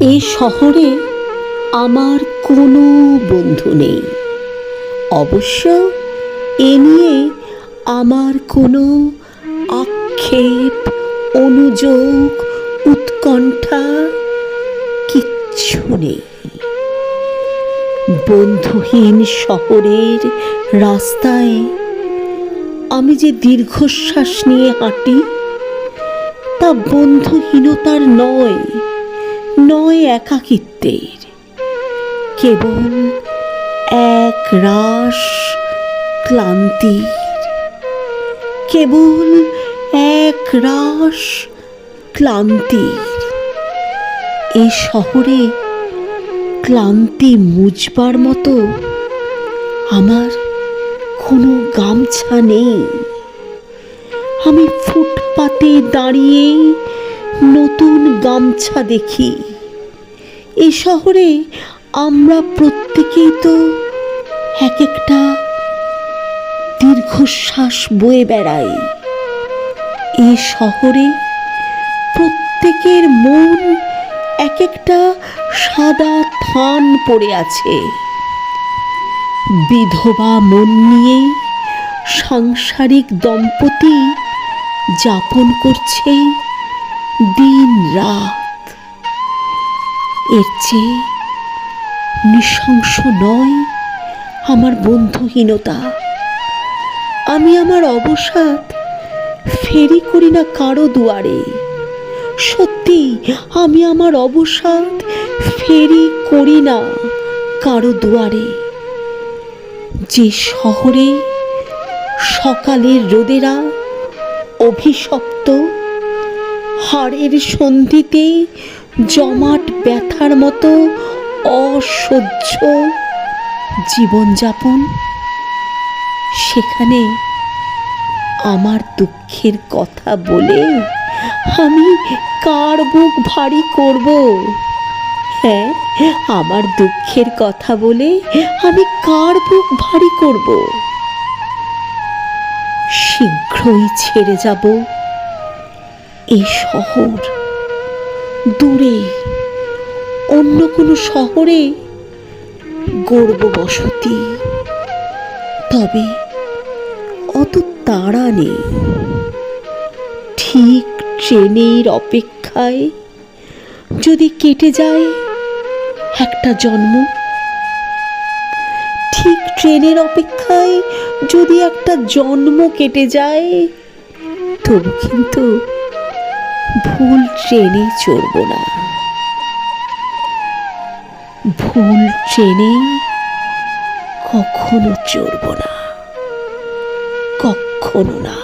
এই শহরে আমার কোনো বন্ধু নেই। অবশ্য এ নিয়ে আমার কোনো আক্ষেপ, অনুযোগ, উৎকণ্ঠা কিচ্ছু নেই। বন্ধুহীন শহরের রাস্তায় আমি যে দীর্ঘশ্বাস নিয়ে হাঁটি, তা বন্ধুহীনতার নয়, নয় একাকিত্বের, কেবল এক রাশ ক্লান্তির, কেবল এক রাশ ক্লান্তির। এ শহরে ক্লান্তি মুছবার মতো আমার কোনো গামছা নেই। আমি ফুটপাতে দাঁড়িয়ে নতুন গামছা দেখি। এ শহরে আমরা প্রত্যেকেই তো এক একটা দীর্ঘশ্বাস বয়ে বেড়াই। এ শহরে প্রত্যেকের মন এক একটা সাদা থান পড়ে আছে। বিধবা মন নিয়ে সাংসারিক দম্পতি যাপন করছে দিন রাত। এর চেয়ে নৃশংস নয় আমার বন্ধুহীনতা। আমি আমার অবসাদ ফেরি করি না কারো দুয়ারে। সত্যি, আমি আমার অবসাদ ফেরি করি না কারো দুয়ারে। যে শহরে সকালের রোদেরা অভিশপ্ত, হাড়ের সন্ধিতে জমাট ব্যথার মতো অসহ্য জীবনযাপন, সেখানে আমার দুঃখের কথা বলে আমি কার বুক ভারী করব? হ্যাঁ, আমার দুঃখের কথা বলে আমি কার বুক ভারী করব? শীঘ্রই ছেড়ে যাব এই শহর, দূরে অন্য কোনো শহরে গড়ব বসতি। তবে অত তাড়া নেই। ঠিক ট্রেনের অপেক্ষায় যদি কেটে যায় একটা জন্ম, ঠিক ট্রেনের অপেক্ষায় যদি একটা জন্ম কেটে যায়, তবু কিন্তু ভুল ট্রেনে চড়ব না। ভুল ট্রেনে কখনো চড়ব না, কখনো না।